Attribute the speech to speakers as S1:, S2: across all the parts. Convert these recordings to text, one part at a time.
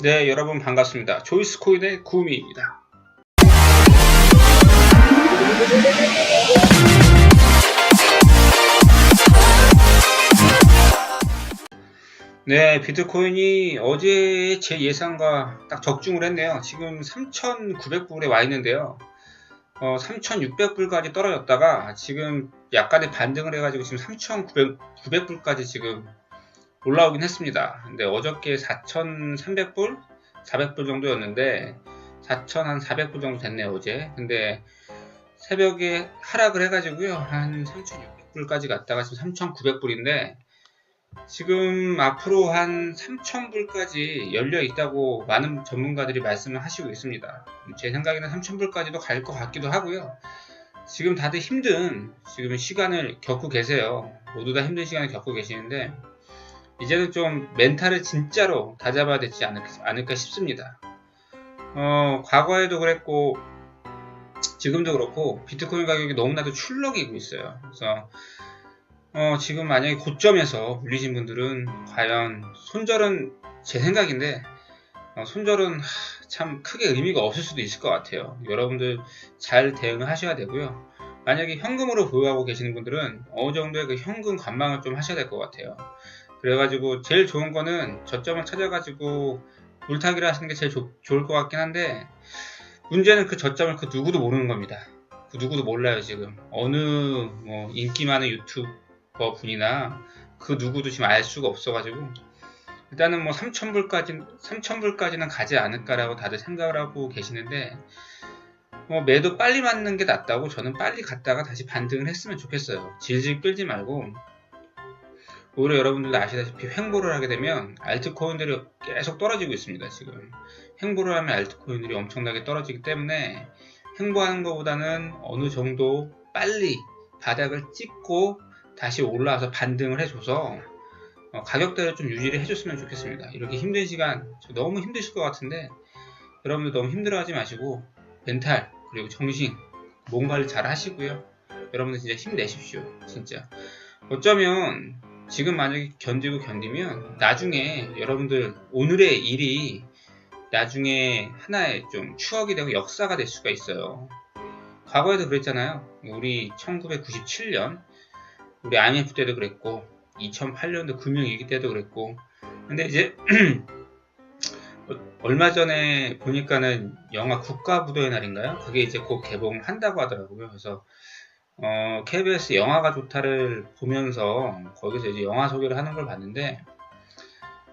S1: 네, 여러분 반갑습니다. 조이스코인의 구미입니다. 네, 비트코인이 어제 제 예상과 딱 적중을 했네요. 지금 3,900불에 와 있는데요. 3,600불까지 떨어졌다가 지금 약간의 반등을 해가지고 지금 3,900불까지 지금 올라오긴 했습니다. 근데 어저께 4,300불, 400불 정도였는데 4,400불 정도 됐네요, 어제. 근데 새벽에 하락을 해가지고요, 한 3,600불까지 갔다가 지금 3,900불인데 지금 앞으로 한 3,000불까지 열려 있다고 많은 전문가들이 말씀을 하시고 있습니다. 제 생각에는 3,000불까지도 갈 것 같기도 하고요. 지금 다들 힘든 지금 시간을 겪고 계세요. 모두 다 힘든 시간을 겪고 계시는데 이제는 좀 멘탈을 진짜로 다잡아야 되지 않을까 싶습니다. 과거에도 그랬고 지금도 그렇고 비트코인 가격이 너무나도 출렁이고 있어요. 그래서 지금 만약에 고점에서 물리신 분들은 과연 손절은 제 생각인데 손절은 참 크게 의미가 없을 수도 있을 것 같아요. 여러분들 잘 대응을 하셔야 되고요. 만약에 현금으로 보유하고 계시는 분들은 어느 정도의 그 현금 관망을 좀 하셔야 될 것 같아요. 그래가지고 제일 좋은 거는 저점을 찾아가지고 물타기를 하시는 게 제일 좋을 것 같긴 한데 문제는 그 저점을 그 누구도 모르는 겁니다. 그 누구도 몰라요. 지금 어느 인기 많은 유튜버 분이나 그 누구도 지금 알 수가 없어가지고 일단은 3,000불까지는 가지 않을까라고 다들 생각을 하고 계시는데 매도 빨리 맞는 게 낫다고 저는 빨리 갔다가 다시 반등을 했으면 좋겠어요. 질질 끌지 말고 오히려 여러분들도 아시다시피 횡보를 하게 되면 알트코인들이 계속 떨어지고 있습니다. 지금 횡보를 하면 알트코인들이 엄청나게 떨어지기 때문에 횡보하는 것보다는 어느 정도 빨리 바닥을 찍고 다시 올라와서 반등을 해줘서 가격대를 좀 유지를 해줬으면 좋겠습니다. 이렇게 힘든 시간 너무 힘드실 것 같은데 여러분들 너무 힘들어하지 마시고 멘탈 그리고 정신 몸 관리 잘 하시고요. 여러분들 진짜 힘내십시오. 진짜 어쩌면 지금 만약에 견디면 나중에 여러분들 오늘의 일이 나중에 하나의 좀 추억이 되고 역사가 될 수가 있어요. 과거에도 그랬잖아요. 우리 1997년 우리 IMF 때도 그랬고 2008년도 금융위기 때도 그랬고 근데 이제 얼마 전에 보니까는 영화 국가부도의 날인가요? 그게 이제 곧 개봉한다고 하더라고요. 그래서 KBS 영화가 좋다를 보면서 거기서 이제 영화 소개를 하는 걸 봤는데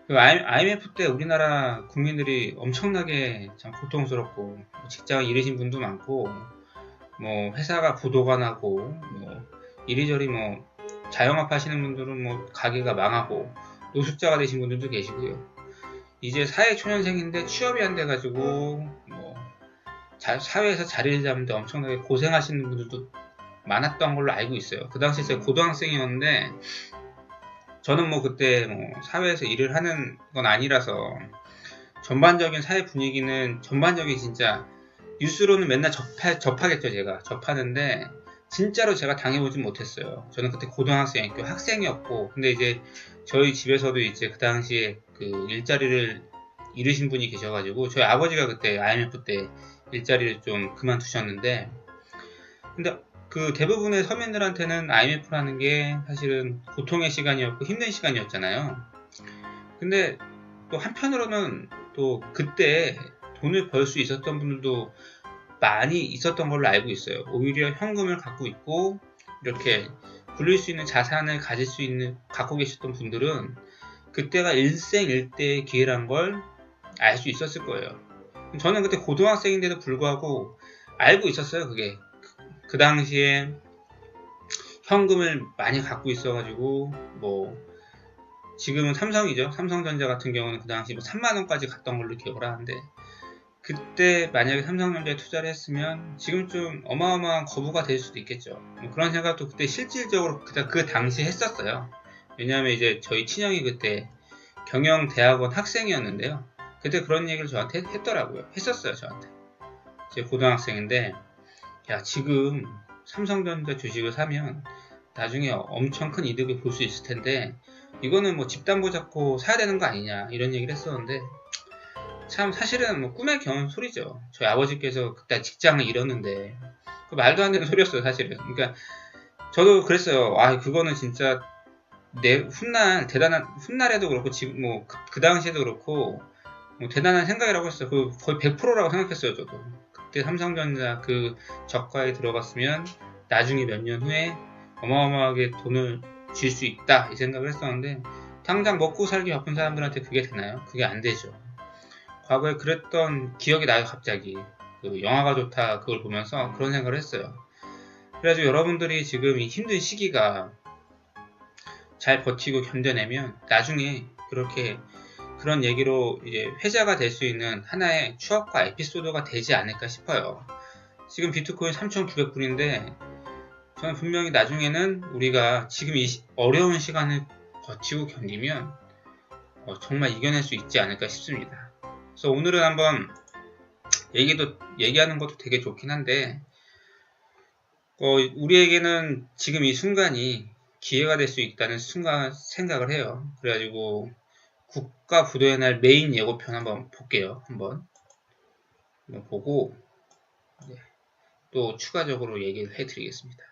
S1: 그 IMF 때 우리나라 국민들이 엄청나게 참 고통스럽고 직장을 잃으신 분도 많고 회사가 부도가 나고 이리저리 자영업 하시는 분들은 가게가 망하고 노숙자가 되신 분들도 계시고요. 이제 사회초년생인데 취업이 안 돼가지고 사회에서 자리를 잡는데 엄청나게 고생하시는 분들도 많았던 걸로 알고 있어요. 그 당시에 제가 고등학생이었는데 저는 그때 사회에서 일을 하는 건 아니라서 전반적인 사회 분위기는 전반적인 진짜 뉴스로는 맨날 접하겠죠. 제가 접하는데 진짜로 제가 당해보진 못했어요. 저는 그때 고등학생이었고 학생이었고 근데 이제 저희 집에서도 이제 그 당시에 그 일자리를 잃으신 분이 계셔가지고 저희 아버지가 그때 IMF 때 일자리를 좀 그만두셨는데 근데 그 대부분의 서민들한테는 IMF라는 게 사실은 고통의 시간이었고 힘든 시간이었잖아요. 근데 또 한편으로는 또 그때 돈을 벌 수 있었던 분들도 많이 있었던 걸로 알고 있어요. 오히려 현금을 갖고 있고 이렇게 굴릴 수 있는 자산을 갖고 계셨던 분들은 그때가 일생일대의 기회란 걸 알 수 있었을 거예요. 저는 그때 고등학생인데도 불구하고 알고 있었어요. 그게 그 당시에 현금을 많이 갖고 있어가지고 지금은 삼성이죠. 삼성전자 같은 경우는 그 당시 3만원까지 갔던 걸로 기억을 하는데 그때 만약에 삼성전자에 투자를 했으면 지금 좀 어마어마한 거부가 될 수도 있겠죠. 그런 생각도 그때 실질적으로 그 당시에 했었어요. 왜냐하면 이제 저희 친형이 그때 경영대학원 학생이었는데요. 그때 그런 얘기를 저한테 했었어요. 저한테. 제 고등학생인데 야 지금 삼성전자 주식을 사면 나중에 엄청 큰 이득을 볼 수 있을 텐데 이거는 뭐 집담보 잡고 사야 되는 거 아니냐 이런 얘기를 했었는데 참 사실은 뭐 꿈에 겨운 소리죠. 저희 아버지께서 그때 직장을 잃었는데 그 말도 안 되는 소리였어요, 사실은. 그러니까 저도 그랬어요. 아, 그거는 진짜 내 훗날 대단한 훗날에도 그렇고 지금 뭐 그 당시에도 그렇고 뭐 대단한 생각이라고 했어요. 그 거의 100%라고 생각했어요, 저도. 그때 삼성전자 그 저가에 들어갔으면 나중에 몇 년 후에 어마어마하게 돈을 쥘 수 있다 이 생각을 했었는데 당장 먹고 살기 바쁜 사람들한테 그게 되나요? 그게 안 되죠. 과거에 그랬던 기억이 나요, 갑자기. 그 영화가 좋다 그걸 보면서 그런 생각을 했어요. 그래가지고 여러분들이 지금 이 힘든 시기가 잘 버티고 견뎌내면 나중에 그렇게 그런 얘기로 이제 회자가 될 수 있는 하나의 추억과 에피소드가 되지 않을까 싶어요. 지금 비트코인 3,900불인데 저는 분명히 나중에는 우리가 지금 이 어려운 시간을 버티고 견디면 정말 이겨낼 수 있지 않을까 싶습니다. 그래서 오늘은 한번 얘기하는 것도 되게 좋긴 한데 우리에게는 지금 이 순간이 기회가 될 수 있다는 생각을 해요. 그래가지고 국가 부도의 날 메인 예고편 한번 볼게요. 한번 보고 또 추가적으로 얘기를 해드리겠습니다.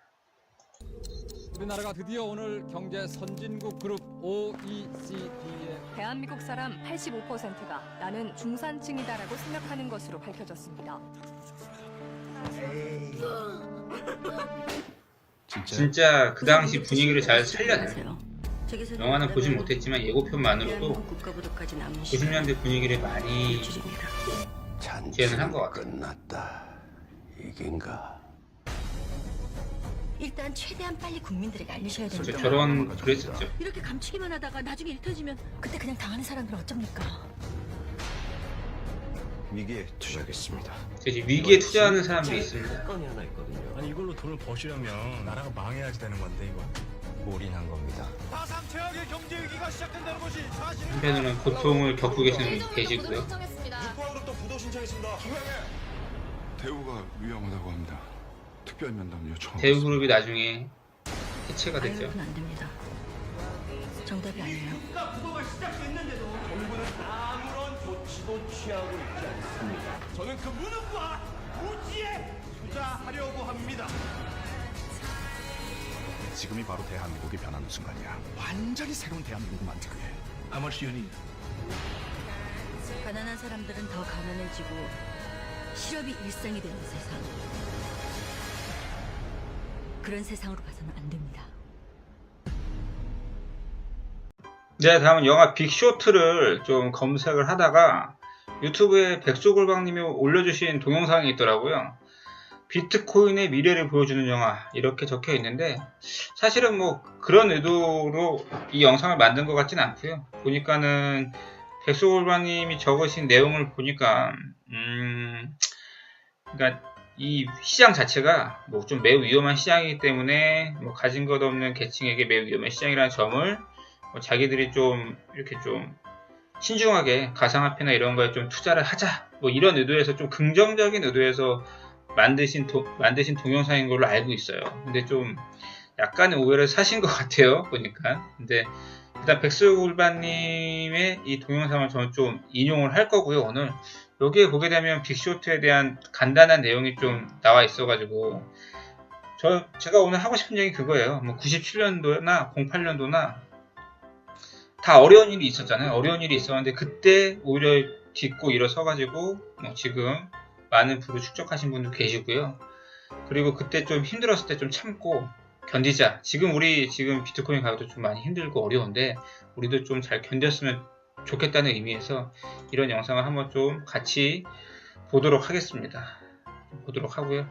S2: 우리나라가 드디어 오늘 경제 선진국 그룹 OECD에
S3: 대한민국 사람 85%가 나는 중산층이다라고 생각하는 것으로 밝혀졌습니다.
S1: 진짜 그 당시 분위기를 잘 살려내요. 영화는 보진 못했지만 예고편만으로도 90년대 분위기를 많이 재현을 한 것 같아요.
S4: 끝났다. 이긴가?
S5: 일단 최대한 빨리 국민들에게 알리셔야 됩니다.
S1: 그랬었죠.
S5: 이렇게 감추기만 하다가 나중에 일 터지면 그때 그냥 당하는 사람들은 어쩝니까?
S4: 위기에 투자하겠습니다.
S1: 위기에 투자하는 사람들이 있습니다.
S4: 건이 하나 있거든요.
S6: 아니 이걸로 돈을 버시려면 나라가 망해야지 되는 건데 이거
S4: 올인한 겁니다.
S6: 파상 최악의 경제 위기가 시작된다는 것이 사실.
S1: 한편으로는 고통을 겪고 계시는 계시고요.
S6: 육과그룹도 부도 신청했습니다.
S7: 대우가 위험하다고 합니다. 특별 면담 요청.
S1: 대우그룹이 나중에 해체가 됐죠.
S5: 아유는 안 됩니다. 정답이 아니에요.
S6: 정부는 아무런 조치도 취하고 있지 않습니다. 저는 그 무능과 무지에 투자하려고 합니다.
S7: 지금이 바로 대한민국이 변하는 순간이야. 완전히 새로운 대한민국 만들게. 아마시연이
S5: 가난한 사람들은 더 가난해지고 실업이 일상이 되는 세상. 그런 세상으로 가서는 안 됩니다.
S1: 네, 다음은 영화 빅쇼트를 좀 검색을 하다가 유튜브에 백소골방님이 올려주신 동영상이 있더라고요. 비트코인의 미래를 보여주는 영화 이렇게 적혀 있는데 사실은 뭐 그런 의도로 이 영상을 만든 것 같진 않고요. 보니까는 백소골방님이 적으신 내용을 보니까 그러니까 이 시장 자체가 뭐 좀 매우 위험한 시장이기 때문에 뭐 가진 것 없는 계층에게 매우 위험한 시장이라는 점을 자기들이 좀 이렇게 좀 신중하게 가상화폐나 이런 거에 좀 투자를 하자 뭐 이런 의도에서 좀 긍정적인 의도에서 만드신 동영상인 걸로 알고 있어요. 근데 좀 약간의 오해를 사신 것 같아요, 보니까. 근데 일단 백수골반님의 이 동영상을 저는 좀 인용을 할 거고요, 오늘. 여기에 보게 되면 빅쇼트에 대한 간단한 내용이 좀 나와 있어가지고 제가 오늘 하고 싶은 얘기 그거예요. 뭐 97년도나 08년도나 다 어려운 일이 있었잖아요. 어려운 일이 있었는데 그때 오히려 딛고 일어서가지고 뭐 지금 많은 부를 축적하신 분도 계시고요. 그리고 그때 좀 힘들었을 때 좀 참고 견디자. 지금 비트코인 가격도 좀 많이 힘들고 어려운데 우리도 좀 잘 견뎠으면 좋겠다는 의미에서 이런 영상을 한번 좀 같이 보도록 하겠습니다. 보도록 하고요.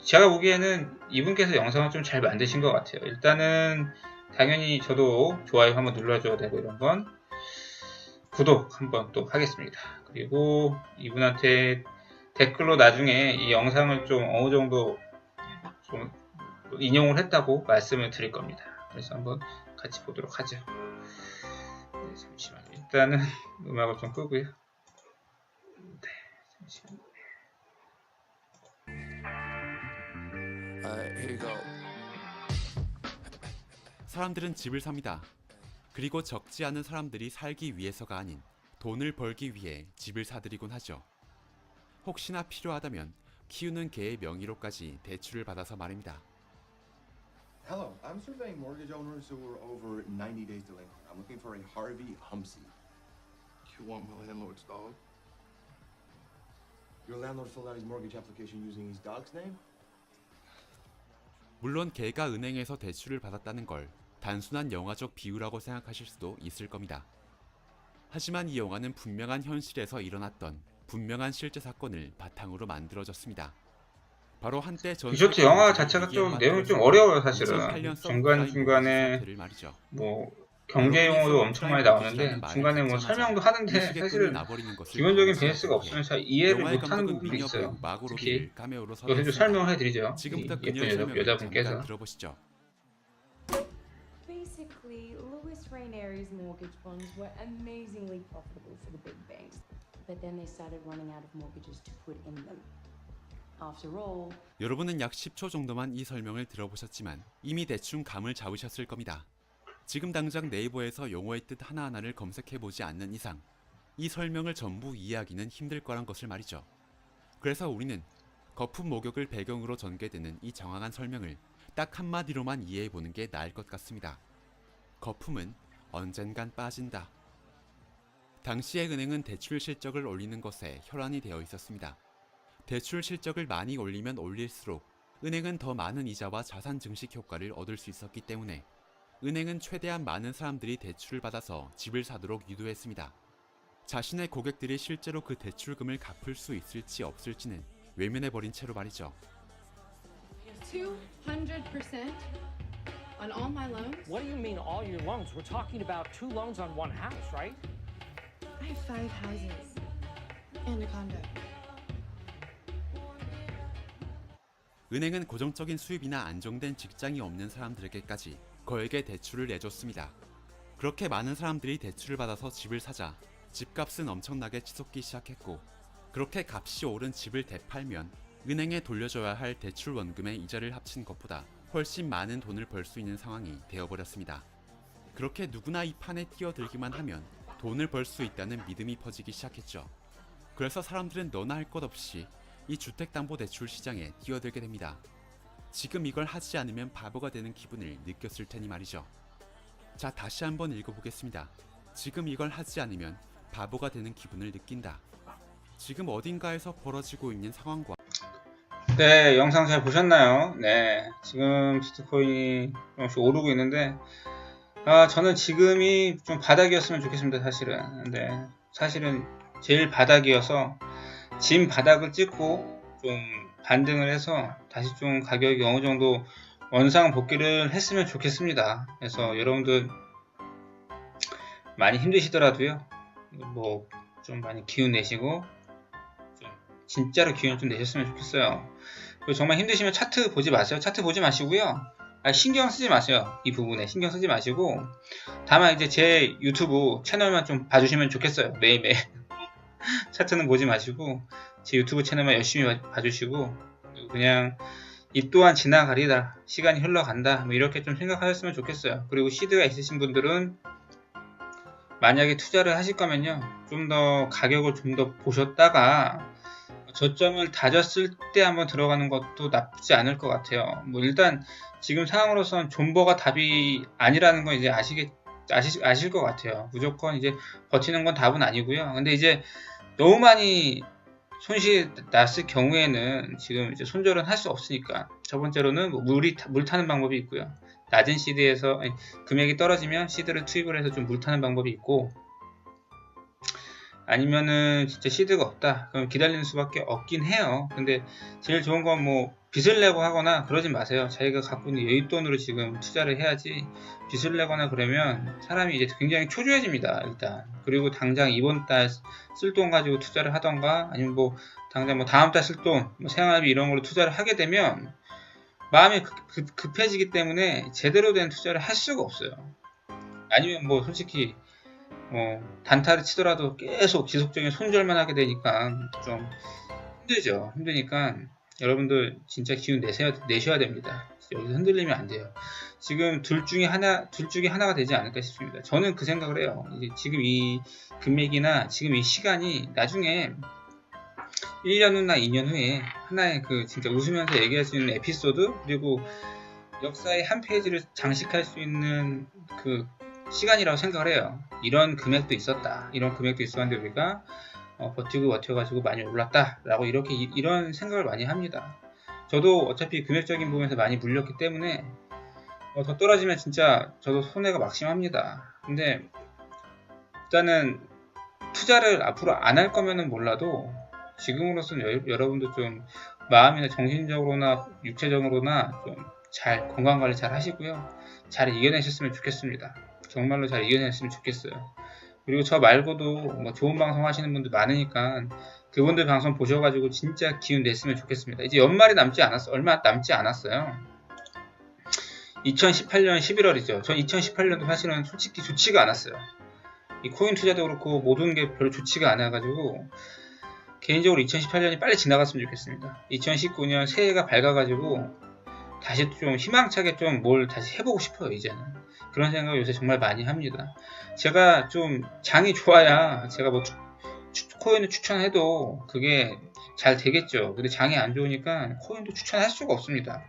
S1: 제가 보기에는 이분께서 영상을 좀 잘 만드신 것 같아요. 일단은 당연히 저도 좋아요 한번 눌러줘야 되고 이런 건 구독 한번 또 하겠습니다. 그리고 이분한테 댓글로 나중에 이 영상을 좀 어느 정도 좀 인용을 했다고 말씀을 드릴 겁니다. 그래서 한번 같이 보도록 하죠. 네, 잠시만요. 일단은 음악을 좀 끄고요. 네, 잠시만요.
S8: 사람들은 집을 삽니다. 그리고 적지 않은 사람들이 살기 위해서가 아닌 돈을 벌기 위해 집을 사들이곤 하죠. 혹시나 필요하다면 키우는 개의 명의로까지 대출을 받아서 말입니다.
S9: Hello, I'm surveying mortgage owners who are over 90 days delinquent. I'm looking for a Harvey Humsey.
S7: You want my landlord's dog?
S9: Your landlord filled out his mortgage application using his dog's name?
S8: 물론 개가 은행에서 대출을 받았다는 걸 단순한 영화적 비유라고 생각하실 수도 있을 겁니다. 하지만 이 영화는 분명한 현실에서 일어났던 분명한 실제 사건을 바탕으로 만들어졌습니다. 바로 한때
S1: 디저트 영화 자체가 좀 내용이 좀 어려워요. 사실은 중간중간에 뭐 경제 용어도 엄청 많이 나오는데 중간에 뭐 설명도 하는데 사실은 기본적인 베이스가 없으면 잘 이해를 못하는 부분이 있어요. 특히 여기서 설명을 해드리죠. 예쁜 여자분께서.
S10: Basically, Louis Rainieri's mortgage bonds were amazingly profitable for the big banks, but then they started running out of mortgages to put in them. After all,
S8: 여러분은 약 10초 정도만 이 설명을 들어보셨지만 이미 대충 감을 잡으셨을 겁니다. 지금 당장 네이버에서 용어의 뜻 하나하나를 검색해보지 않는 이상 이 설명을 전부 이해하기는 힘들 거란 것을 말이죠. 그래서 우리는 거품 목욕을 배경으로 전개되는 이 장황한 설명을 딱 한마디로만 이해해보는 게 나을 것 같습니다. 거품은 언젠간 빠진다. 당시의 은행은 대출 실적을 올리는 것에 혈안이 되어 있었습니다. 대출 실적을 많이 올리면 올릴수록 은행은 더 많은 이자와 자산 증식 효과를 얻을 수 있었기 때문에 은행은 최대한 많은 사람들이 대출을 받아서 집을 사도록 유도했습니다. 자신의 고객들이 실제로 그 대출금을 갚을 수 있을지 없을지는 외면해버린 채로 말이죠.
S11: 200% on all my loans?
S12: What do you mean all your loans? We're talking about 2 loans on 1 house, right?
S11: I have 5 houses and a condo.
S8: 은행은 고정적인 수입이나 안정된 직장이 없는 사람들에게까지 거액의 대출을 내줬습니다. 그렇게 많은 사람들이 대출을 받아서 집을 사자 집값은 엄청나게 치솟기 시작했고, 그렇게 값이 오른 집을 되팔면 은행에 돌려줘야 할 대출 원금의 이자를 합친 것보다 훨씬 많은 돈을 벌 수 있는 상황이 되어버렸습니다. 그렇게 누구나 이 판에 뛰어들기만 하면 돈을 벌 수 있다는 믿음이 퍼지기 시작했죠. 그래서 사람들은 너나 할 것 없이 이 주택담보대출 시장에 뛰어들게 됩니다. 지금 이걸 하지 않으면 바보가 되는 기분을 느꼈을 테니 말이죠. 자, 다시 한번 읽어보겠습니다. 지금 이걸 하지 않으면 바보가 되는 기분을 느낀다. 지금 어딘가에서 벌어지고 있는 상황과
S1: 네, 영상 잘 보셨나요? 네, 지금 비트코인이 조금씩 오르고 있는데 저는 지금이 좀 바닥이었으면 좋겠습니다. 사실은 제일 바닥이어서 진 바닥을 찍고 좀 반등을 해서 다시 좀 가격이 어느 정도 원상 복귀를 했으면 좋겠습니다. 그래서 여러분들 많이 힘드시더라도요, 뭐 좀 많이 기운 내시고 좀 진짜로 기운 좀 내셨으면 좋겠어요. 그리고 정말 힘드시면 차트 보지 마세요. 차트 보지 마시고요, 신경 쓰지 마세요. 이 부분에 신경 쓰지 마시고 다만 이제 제 유튜브 채널만 좀 봐주시면 좋겠어요. 매일매일 차트는 보지 마시고 제 유튜브 채널만 열심히 봐주시고, 그냥 이 또한 지나가리다, 시간이 흘러간다, 뭐 이렇게 좀 생각하셨으면 좋겠어요. 그리고 시드가 있으신 분들은 만약에 투자를 하실 거면요, 좀 더 가격을 좀 더 보셨다가 저점을 다졌을 때 한번 들어가는 것도 나쁘지 않을 것 같아요. 뭐 일단 지금 상황으로선 존버가 답이 아니라는 건 이제 아실 것 같아요. 무조건 이제 버티는 건 답은 아니고요. 근데 이제 너무 많이 손실이 났을 경우에는 지금 이제 손절은 할 수 없으니까 첫 번째로는 뭐 물 타는 방법이 있고요. 낮은 시드에서 금액이 떨어지면 시드를 투입을 해서 좀 물 타는 방법이 있고, 아니면은 진짜 시드가 없다 그럼 기다리는 수밖에 없긴 해요. 근데 제일 좋은 건 뭐 빚을 내고 하거나 그러진 마세요. 자기가 갖고 있는 여윳돈으로 지금 투자를 해야지, 빚을 내거나 그러면 사람이 이제 굉장히 초조해집니다. 일단. 그리고 당장 이번 달 쓸 돈 가지고 투자를 하던가, 아니면 뭐 당장 뭐 다음 달 쓸 돈, 뭐 생활비 이런 걸로 투자를 하게 되면 마음이 급해지기 때문에 제대로 된 투자를 할 수가 없어요. 아니면 뭐 솔직히 단타를 치더라도 계속 지속적인 손절만 하게 되니까 좀 힘들죠. 힘드니까 여러분들 진짜 기운 내셔야 됩니다. 여기서 흔들리면 안 돼요. 지금 둘 중에 하나가 되지 않을까 싶습니다. 저는 그 생각을 해요. 이제 지금 이 금액이나 지금 이 시간이 나중에 1년 후나 2년 후에 하나의 그 진짜 웃으면서 얘기할 수 있는 에피소드, 그리고 역사의 한 페이지를 장식할 수 있는 그 시간이라고 생각을 해요. 이런 금액도 있었다. 이런 금액도 있었는데 우리가 버티고 버텨가지고 많이 올랐다. 라고 이런 생각을 많이 합니다. 저도 어차피 금액적인 부분에서 많이 물렸기 때문에 더 떨어지면 진짜 저도 손해가 막심합니다. 근데 일단은 투자를 앞으로 안 할 거면은 몰라도 지금으로서는 여러분도 좀 마음이나 정신적으로나 육체적으로나 좀 잘 건강관리 잘 하시고요. 잘 이겨내셨으면 좋겠습니다. 정말로 잘 이겨냈으면 좋겠어요. 그리고 저 말고도 뭐 좋은 방송 하시는 분들 많으니까 그분들 방송 보셔가지고 진짜 기운 냈으면 좋겠습니다. 이제 연말이 얼마 남지 않았어요. 2018년 11월이죠. 전 2018년도 사실은 솔직히 좋지가 않았어요. 이 코인 투자도 그렇고 모든 게 별로 좋지가 않아가지고 개인적으로 2018년이 빨리 지나갔으면 좋겠습니다. 2019년 새해가 밝아가지고 다시 좀 희망차게 좀 뭘 다시 해보고 싶어요. 이제는 그런 생각을 요새 정말 많이 합니다. 제가 좀 장이 좋아야 제가 뭐 코인을 추천해도 그게 잘 되겠죠. 근데 장이 안 좋으니까 코인도 추천할 수가 없습니다.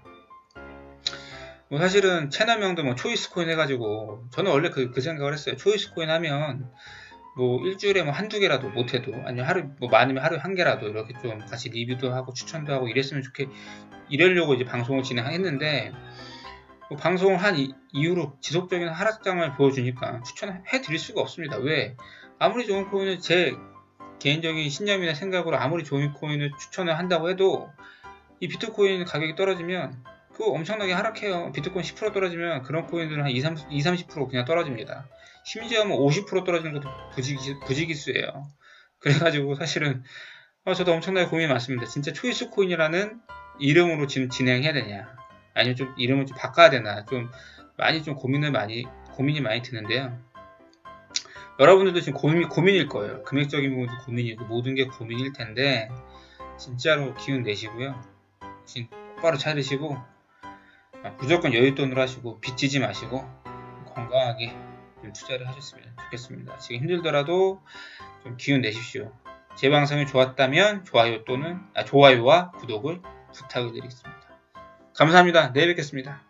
S1: 뭐 사실은 채널명도 뭐 초이스 코인 해가지고 저는 원래 그 생각을 했어요. 초이스 코인 하면 뭐 일주일에 뭐 한두 개라도 못해도 아니면 많으면 하루에 한 개라도 이렇게 좀 같이 리뷰도 하고 추천도 하고 이러려고 이제 방송을 진행했는데 뭐 방송을 한 이후로 지속적인 하락장을 보여주니까 추천해 드릴 수가 없습니다. 왜? 아무리 좋은 코인을 제 개인적인 신념이나 생각으로 아무리 좋은 코인을 추천을 한다고 해도 이 비트코인 가격이 떨어지면 그거 엄청나게 하락해요. 비트코인 10% 떨어지면 그런 코인들은 한 20-30% 그냥 떨어집니다. 심지어 뭐 50% 떨어지는 것도 부지기수예요. 그래가지고 사실은 저도 엄청나게 고민이 많습니다. 진짜 초이스 코인이라는 이름으로 지금 진행해야 되냐, 아니면 좀 이름을 좀 바꿔야 되나, 좀 많이 좀 고민이 많이 드는데요. 여러분들도 지금 고민일 거예요. 금액적인 부분도 고민이고 모든 게 고민일 텐데 진짜로 기운 내시고요. 똑바로 차리시고 무조건 여윳돈으로 하시고 빚지지 마시고 건강하게 좀 투자를 하셨으면 좋겠습니다. 지금 힘들더라도 좀 기운 내십시오. 제 방송이 좋았다면 좋아요와 구독을 부탁을 드리겠습니다. 감사합니다. 내일 뵙겠습니다.